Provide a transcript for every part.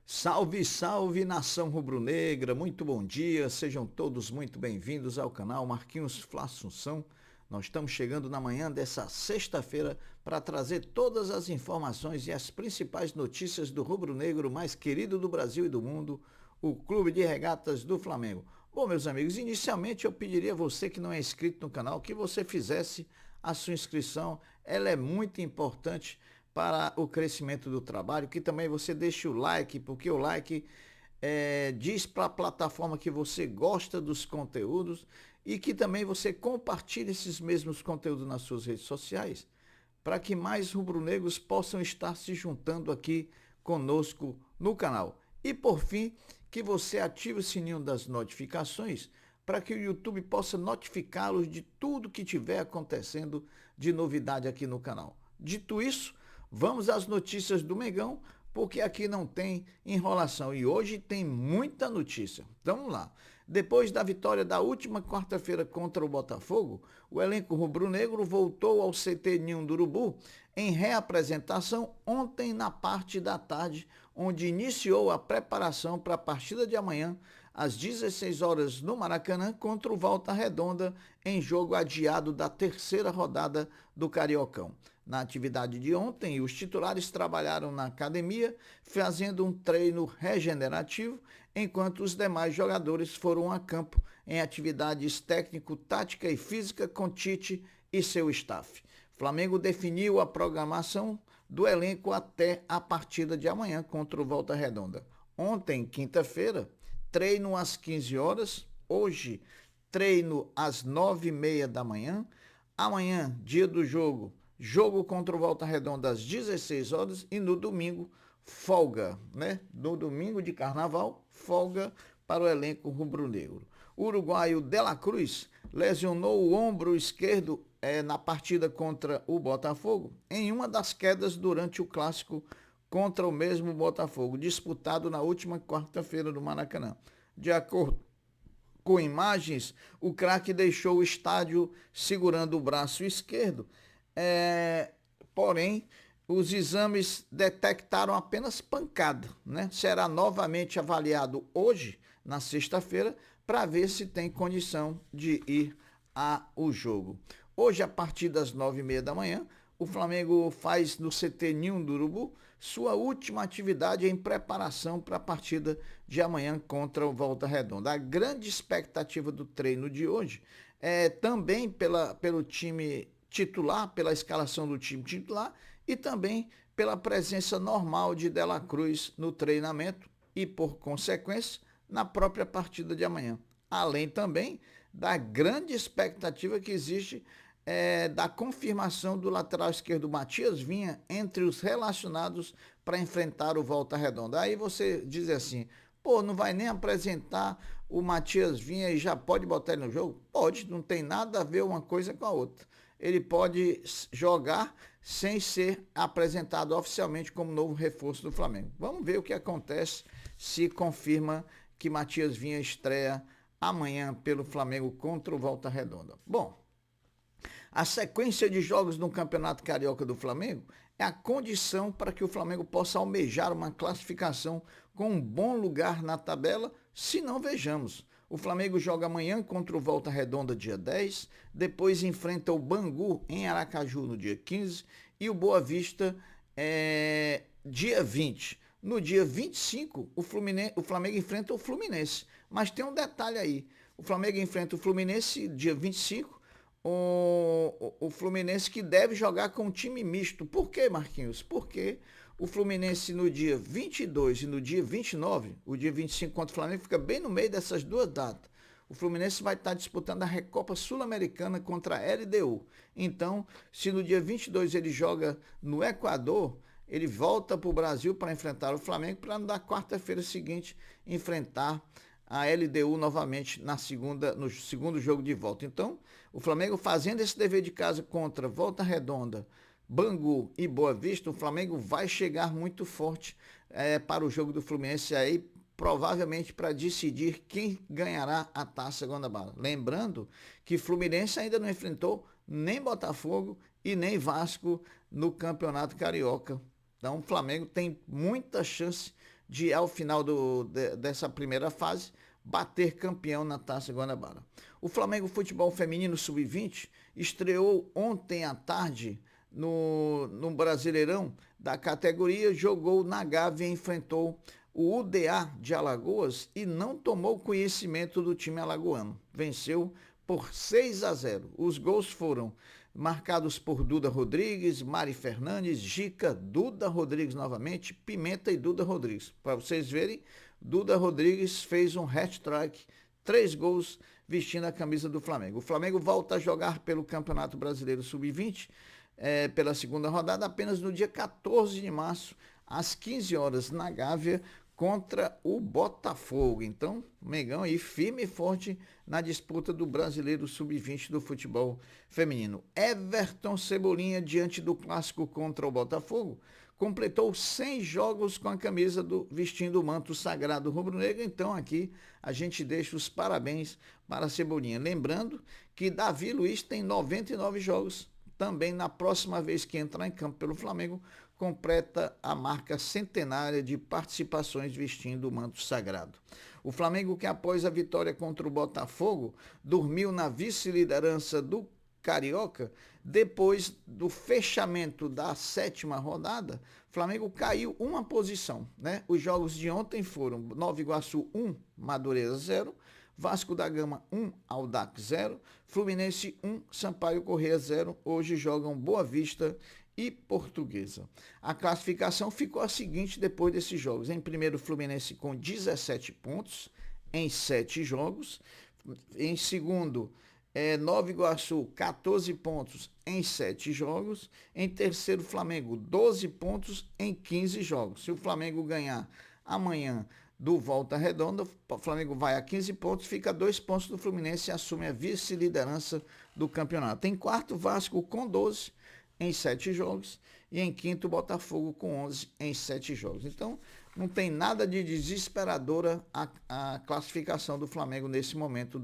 Salve, salve nação rubro-negra, muito bom dia, sejam todos muito bem-vindos ao canal Marquinhos Fla Assunção. Nós estamos chegando na manhã dessa sexta-feira para trazer todas as informações e as principais notícias do rubro-negro mais querido do Brasil e do mundo, o Clube de Regatas do Flamengo. Bom, meus amigos, inicialmente eu pediria a você que não é inscrito no canal que você fizesse a sua inscrição, ela é muito importante para o crescimento do trabalho, que também você deixe o like, porque o like diz para a plataforma que você gosta dos conteúdos e que também você compartilhe esses mesmos conteúdos nas suas redes sociais, para que mais rubro-negros possam estar se juntando aqui conosco no canal. E por fim, que você ative o sininho das notificações para que o YouTube possa notificá-los de tudo que estiver acontecendo de novidade aqui no canal. Dito isso, vamos às notícias do Mengão, porque aqui não tem enrolação e hoje tem muita notícia. Então vamos lá. Depois da vitória da última quarta-feira contra o Botafogo, o elenco rubro-negro voltou ao CT Ninho do Urubu em reapresentação ontem na parte da tarde, onde iniciou a preparação para a partida de amanhã, às 16 horas no Maracanã, contra o Volta Redonda, em jogo adiado da terceira rodada do Cariocão. Na atividade de ontem, os titulares trabalharam na academia, fazendo um treino regenerativo, enquanto os demais jogadores foram a campo em atividades técnico, tática e física com Tite e seu staff. Flamengo definiu a programação do elenco até a partida de amanhã contra o Volta Redonda. Ontem, quinta-feira, treino às 15 horas, hoje treino às 9h30 da manhã, amanhã, dia do jogo contra o Volta Redonda às 16 horas e no domingo, folga, né? No domingo de carnaval, folga para o elenco rubro-negro. O uruguaio De La Cruz lesionou o ombro esquerdo na partida contra o Botafogo em uma das quedas durante o clássico contra o mesmo Botafogo, disputado na última quarta-feira no Maracanã. De acordo com imagens, o craque deixou o estádio segurando o braço esquerdo, porém, os exames detectaram apenas pancada, né? Será novamente avaliado hoje, na sexta-feira, para ver se tem condição de ir ao jogo. Hoje, a partir das 9h30 da manhã, o Flamengo faz no CT Ninho do Urubu sua última atividade em preparação para a partida de amanhã contra o Volta Redonda. A grande expectativa do treino de hoje é também pelo time titular, pela escalação do time titular e também pela presença normal de De La Cruz no treinamento e, por consequência, na própria partida de amanhã. Além também da grande expectativa que existe da confirmação do lateral esquerdo Matias Vinha entre os relacionados para enfrentar o Volta Redonda. Aí você diz assim, pô, não vai nem apresentar o Matias Vinha e já pode botar ele no jogo? Pode, não tem nada a ver uma coisa com a outra. Ele pode jogar sem ser apresentado oficialmente como novo reforço do Flamengo. Vamos ver o que acontece se confirma que Matias Vinha estreia amanhã pelo Flamengo contra o Volta Redonda. Bom, a sequência de jogos no Campeonato Carioca do Flamengo é a condição para que o Flamengo possa almejar uma classificação com um bom lugar na tabela, se não vejamos. O Flamengo joga amanhã contra o Volta Redonda dia 10, depois enfrenta o Bangu em Aracaju no dia 15 e o Boa Vista dia 20. No dia 25, o Flamengo enfrenta o Fluminense. Mas tem um detalhe aí, o Flamengo enfrenta o Fluminense dia 25, o Fluminense que deve jogar com um time misto. Por quê, Marquinhos? Porque o Fluminense no dia 22 e no dia 29, o dia 25 contra o Flamengo, fica bem no meio dessas duas datas. O Fluminense vai estar disputando a Recopa Sul-Americana contra a LDU. Então, se no dia 22 ele joga no Equador, ele volta para o Brasil para enfrentar o Flamengo, para na quarta-feira seguinte enfrentar a LDU novamente no segundo jogo de volta. Então, o Flamengo fazendo esse dever de casa contra Volta Redonda, Bangu e Boa Vista, o Flamengo vai chegar muito forte para o jogo do Fluminense aí, provavelmente para decidir quem ganhará a Taça Guanabara. Lembrando que Fluminense ainda não enfrentou nem Botafogo e nem Vasco no Campeonato Carioca. Então o Flamengo tem muita chance de, ao final dessa primeira fase, bater campeão na Taça Guanabara. O Flamengo Futebol Feminino Sub-20 estreou ontem à tarde no Brasileirão da categoria, jogou na Gávea e enfrentou o UDA de Alagoas e não tomou conhecimento do time alagoano. Venceu por 6-0. Os gols foram marcados por Duda Rodrigues, Mari Fernandes, Gica, Duda Rodrigues novamente, Pimenta e Duda Rodrigues. Para vocês verem, Duda Rodrigues fez um hat-trick, 3 gols vestindo a camisa do Flamengo. O Flamengo volta a jogar pelo Campeonato Brasileiro Sub-20 pela segunda rodada apenas no dia 14 de março, às 15 horas, na Gávea, contra o Botafogo. Então, Mengão aí firme e forte na disputa do Brasileiro Sub-20 do futebol feminino. Everton Cebolinha, diante do clássico contra o Botafogo, completou 100 jogos com a camisa vestindo o manto sagrado rubro-negro. Então aqui a gente deixa os parabéns para a Cebolinha. Lembrando que Davi Luiz tem 99 jogos. Também na próxima vez que entrar em campo pelo Flamengo, completa a marca centenária de participações vestindo o manto sagrado. O Flamengo, que após a vitória contra o Botafogo, dormiu na vice-liderança do Carioca, depois do fechamento da 7ª rodada, Flamengo caiu uma posição, né? Os jogos de ontem foram Nova Iguaçu 1, Madureira 0, Vasco da Gama 1, Audax 0, Fluminense 1, Sampaio Corrêa 0. Hoje jogam Boa Vista e Portuguesa. A classificação ficou a seguinte depois desses jogos. Em primeiro, Fluminense com 17 pontos em 7 jogos. Em segundo, Nova Iguaçu, 14 pontos em 7 jogos. Em terceiro, Flamengo, 12 pontos em 15 jogos. Se o Flamengo ganhar amanhã do Volta Redonda, o Flamengo vai a 15 pontos, fica a 2 pontos do Fluminense e assume a vice-liderança do campeonato. Em quarto, Vasco com 12 em 7 jogos. E em quinto, Botafogo com 11 em 7 jogos. Então, não tem nada de desesperadora a classificação do Flamengo nesse momento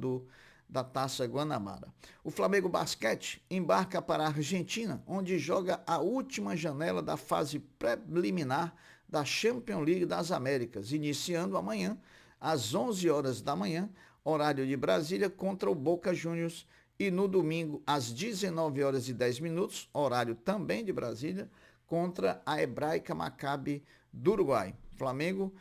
da Taça Guanabara. O Flamengo Basquete embarca para a Argentina, onde joga a última janela da fase preliminar da Champions League das Américas, iniciando amanhã, às 11 horas da manhã, horário de Brasília, contra o Boca Juniors, e no domingo, às 19 horas e 10 minutos, horário também de Brasília, contra a Hebraica Maccabi do Uruguai. Flamengo,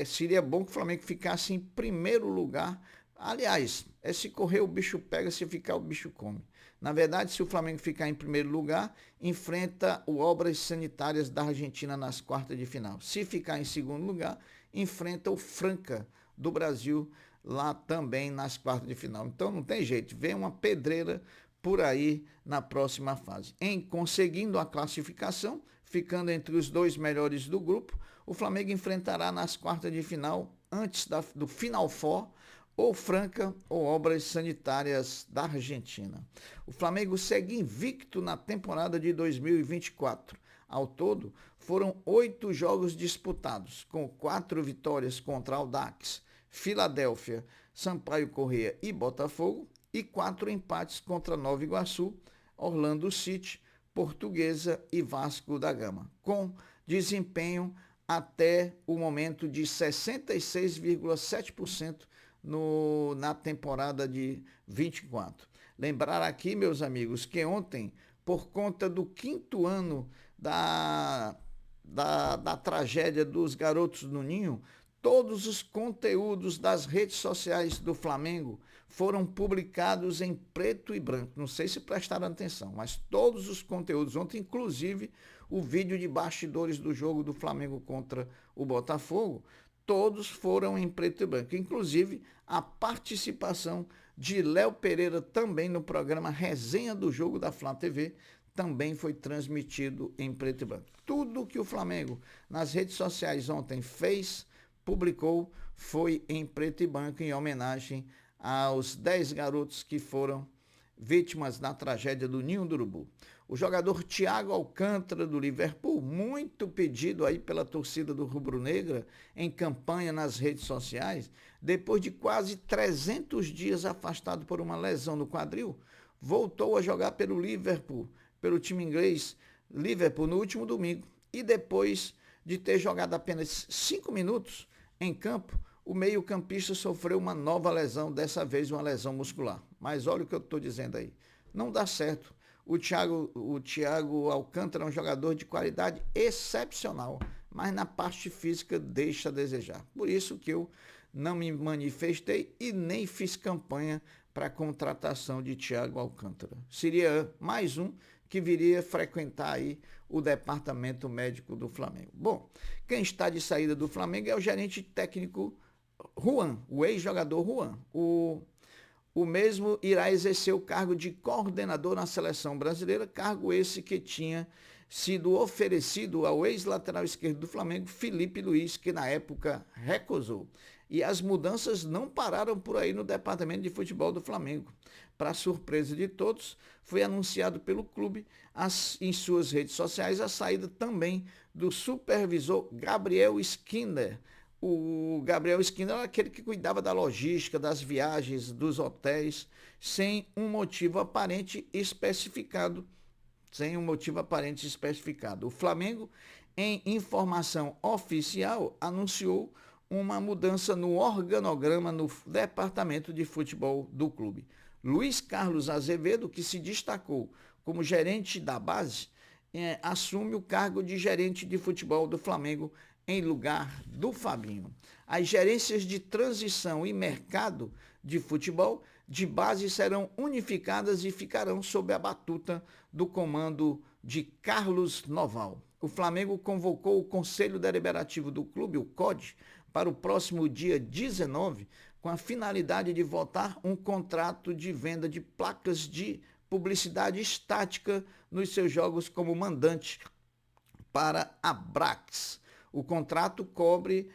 seria bom que o Flamengo ficasse em primeiro lugar. Aliás, se correr o bicho pega, se ficar o bicho come. Na verdade, se o Flamengo ficar em primeiro lugar, enfrenta o Obras Sanitárias da Argentina nas quartas de final. Se ficar em segundo lugar, enfrenta o Franca do Brasil lá também nas quartas de final. Então não tem jeito, vem uma pedreira por aí na próxima fase. Em conseguindo a classificação, ficando entre os 2 melhores do grupo, o Flamengo enfrentará nas quartas de final, antes do Final Four, ou Franca ou Obras Sanitárias da Argentina. O Flamengo segue invicto na temporada de 2024. Ao todo, foram 8 jogos disputados, com 4 vitórias contra Audax, Filadélfia, Sampaio Corrêa e Botafogo, e 4 empates contra Nova Iguaçu, Orlando City, Portuguesa e Vasco da Gama, com desempenho até o momento de 66,7% na temporada de 24. Lembrar aqui, meus amigos, que ontem, por conta do 5º ano da tragédia dos garotos no Ninho, todos os conteúdos das redes sociais do Flamengo foram publicados em preto e branco. Não sei se prestaram atenção, mas todos os conteúdos ontem, inclusive o vídeo de bastidores do jogo do Flamengo contra o Botafogo, todos foram em preto e branco. Inclusive a participação de Léo Pereira também no programa Resenha do Jogo da Flá TV também foi transmitido em preto e branco. Tudo que o Flamengo nas redes sociais ontem fez, publicou, foi em preto e branco em homenagem aos 10 garotos que foram vítimas da tragédia do Ninho do Urubu. O jogador Thiago Alcântara do Liverpool, muito pedido aí pela torcida do Rubro-Negra em campanha nas redes sociais, depois de quase 300 dias afastado por uma lesão no quadril, voltou a jogar pelo Liverpool, pelo time inglês Liverpool no último domingo, e depois de ter jogado apenas 5 minutos em campo, o meio-campista sofreu uma nova lesão, dessa vez uma lesão muscular. Mas olha o que eu estou dizendo aí. Não dá certo. O Thiago Alcântara é um jogador de qualidade excepcional, mas na parte física deixa a desejar. Por isso que eu não me manifestei e nem fiz campanha para a contratação de Thiago Alcântara. Seria mais um que viria frequentar aí o departamento médico do Flamengo. Bom, quem está de saída do Flamengo é o gerente técnico Juan, o ex-jogador Juan. O mesmo irá exercer o cargo de coordenador na seleção brasileira, cargo esse que tinha sido oferecido ao ex-lateral esquerdo do Flamengo, Felipe Luiz, que na época recusou. E as mudanças não pararam por aí no departamento de futebol do Flamengo. Para surpresa de todos, foi anunciado pelo clube em suas redes sociais a saída também do supervisor Gabriel Skinner. O Gabriel Skinner era aquele que cuidava da logística, das viagens, dos hotéis, sem um motivo aparente especificado. O Flamengo, em informação oficial, anunciou uma mudança no organograma no departamento de futebol do clube. Luiz Carlos Azevedo, que se destacou como gerente da base, assume o cargo de gerente de futebol do Flamengo em lugar do Fabinho. As gerências de transição e mercado de futebol de base serão unificadas e ficarão sob a batuta do comando de Carlos Noval. O Flamengo convocou o Conselho Deliberativo do clube, o COD, para o próximo dia 19, com a finalidade de votar um contrato de venda de placas de publicidade estática nos seus jogos como mandante para a Brax. O contrato cobre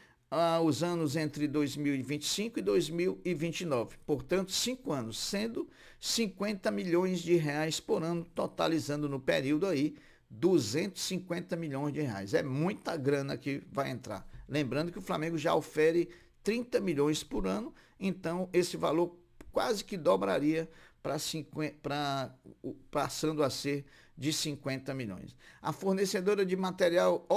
os anos entre 2025 e 2029, portanto 5 anos, sendo 50 milhões de reais por ano, totalizando no período aí 250 milhões de reais. É muita grana que vai entrar. Lembrando que o Flamengo já ofere 30 milhões por ano, então esse valor quase que dobraria passando a ser de 50 milhões. A fornecedora de material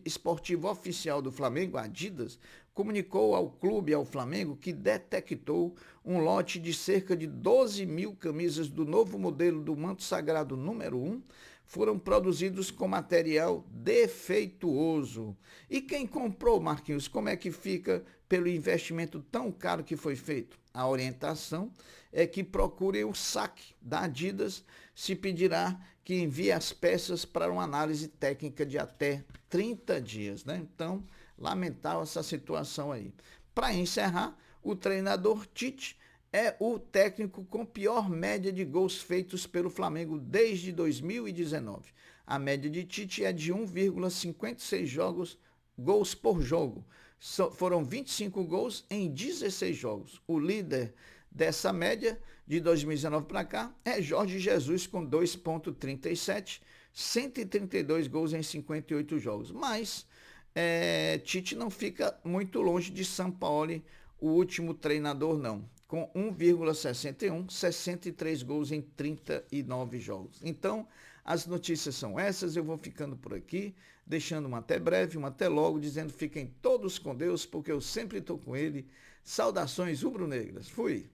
esportivo oficial do Flamengo, a Adidas, comunicou ao clube e ao Flamengo que detectou um lote de cerca de 12 mil camisas do novo modelo do Manto Sagrado número 1 foram produzidos com material defeituoso. E quem comprou, Marquinhos, como é que fica pelo investimento tão caro que foi feito? A orientação é que procurem o saque da Adidas, se pedirá que envie as peças para uma análise técnica de até 30 dias, né? Então, lamentável essa situação aí. Para encerrar, o treinador Tite é o técnico com pior média de gols feitos pelo Flamengo desde 2019. A média de Tite é de 1,56 gols por jogo. Foram 25 gols em 16 jogos. O líder dessa média de 2019 para cá é Jorge Jesus com 2,37, 132 gols em 58 jogos. Mas Tite não fica muito longe de Sampaoli, o último treinador não, com 1,61, 63 gols em 39 jogos. Então, as notícias são essas, eu vou ficando por aqui, deixando um até breve, um até logo, dizendo fiquem todos com Deus, porque eu sempre estou com ele. Saudações rubro-negras. Fui!